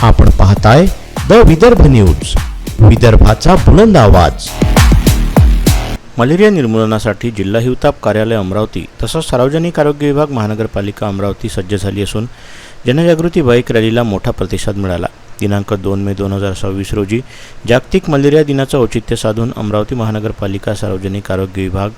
आपण पाहताय the Vidarbha news, विदर्भाचा बुलंद आवाज। मलेरिया निर्मूलनासाठी जिल्हा हिवताप कार्यालय अमरावती तसंच सार्वजनिक आरोग्य विभाग महानगरपालिका अमरावती सज्ज झाली असून जनजागृती बाईक रॅलीला मोठा प्रतिसाद मिळाला। दिनांक 2 मे 2026 रोजी जागतिक मलेरिया दिनाचं औचित्य साधून अमरावती महानगरपालिका सार्वजनिक आरोग्य विभाग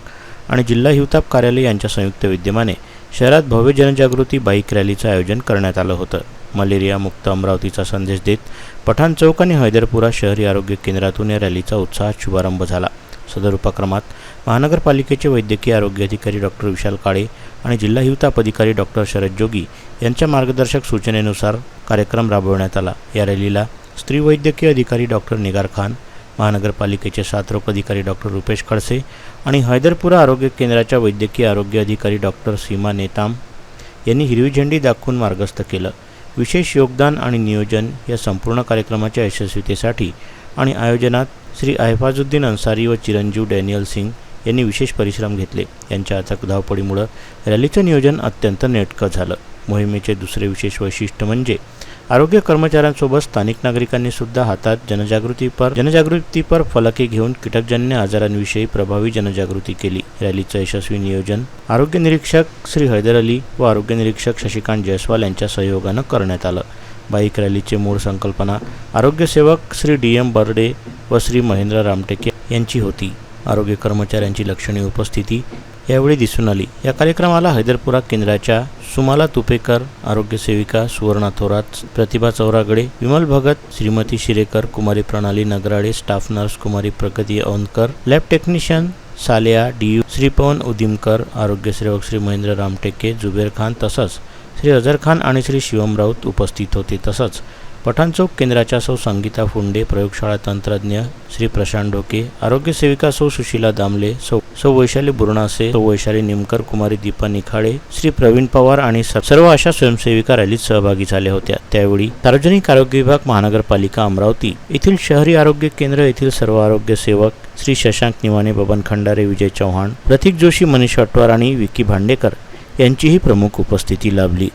आणि जिल्हा हिवताप कार्यालय यांच्या संयुक्त विद्यमाने शहरात भव्य जनजागृती बाईक रॅलीचं आयोजन करण्यात आलं होतं। मलेरिया मुक्त अमरावतीचा संदेश देत पठाण चौक आणि हैदरपुरा शहरी आरोग्य केंद्रातून या रॅलीचा उत्साहात शुभारंभ झाला। सदर उपक्रमात महानगरपालिकेचे वैद्यकीय आरोग्य अधिकारी डॉक्टर विशाल काळे आणि जिल्हा हिवताप अधिकारी डॉक्टर शरद जोगी यांच्या मार्गदर्शक सूचनेनुसार कार्यक्रम राबवण्यात आला। या रॅलीला स्त्री वैद्यकीय अधिकारी डॉक्टर निगार खान, महानगरपालिकेचे साथरोग अधिकारी डॉक्टर रुपेश खडसे आणि हैदरपुरा आरोग्य केंद्राच्या वैद्यकीय आरोग्य अधिकारी डॉक्टर सीमा नेताम यांनी हिरवी झेंडी दाखवून मार्गस्थ केलं। विशेष योगदान आणि नियोजन या संपूर्ण कार्यक्रमाच्या यशस्वीतेसाठी आणि आयोजनात श्री अहफाजुद्दीन अन्सारी व चिरंजीव डॅनियल सिंग यांनी विशेष परिश्रम घेतले। यांच्या अथक धावपळीमुळे रॅलीचं नियोजन अत्यंत नेटकं झालं। मोहिमेचे दुसरे विशेष वैशिष्ट्य म्हणजे आरोग्य कर्मचाऱ्यांसोबत स्थानिक नागरिकांनी सुद्धा हातात जनजागृतीपर फलके घेऊन कीटकजन्य आजारांविषयी प्रभावी जनजागृती केली। रॅलीचं यशस्वी नियोजन आरोग्य निरीक्षक श्री हैदर अली व आरोग्य निरीक्षक शशिकांत जयस्वाल यांच्या सहयोगानं करण्यात आलं। बाईक रॅलीची मूळ संकल्पना आरोग्य सेवक श्री DM बर्डे व श्री महेंद्र रामटेके यांची होती। आरोग्य कर्मचाऱ्यांची लक्षणीय उपस्थिती यावेळी दिसून आली। या कार्यक्रमाला हैदरपुरा केंद्राच्या सुमाला तुपेकर, आरोग्य सेविका सुवर्णा थोरात, प्रतिभा चौरागडे, विमल भगत, श्रीमती शिरेकर, कुमारी प्रणाली नगराडे, स्टाफ नर्स कुमारी प्रगती औंधकर, लॅब टेक्निशियन सालिया DU श्री पवन उदिमकर, आरोग्य सेवक श्री महेंद्र रामटेके, जुबेर खान तसंच श्री अझर खान आणि श्री शिवम राऊत उपस्थित होते। तसंच पठाण चौक केंद्राच्या सौ संगीता फुंडे, प्रयोगशाळा तंत्रज्ञ श्री प्रशांत ढोके, आरोग्य सेविका सौ सुशीला दामले, सौ वैशाली बुरणासे, सौ वैशाली निमकर, कुमारी दीपा निखाडे, श्री प्रवीण पवार आणि सर्व अशा स्वयंसेविका रॅलीत सहभागी झाल्या होत्या। त्यावेळी सार्वजनिक आरोग्य विभाग महानगरपालिका अमरावती येथील शहरी आरोग्य केंद्र येथील सर्व आरोग्य सेवक श्री शशांक निवाणे, बबन खंडारे, विजय चव्हाण, प्रतीक जोशी, मनीष अटवार आणि विकी भांडेकर यांचीही प्रमुख उपस्थिती लाभली।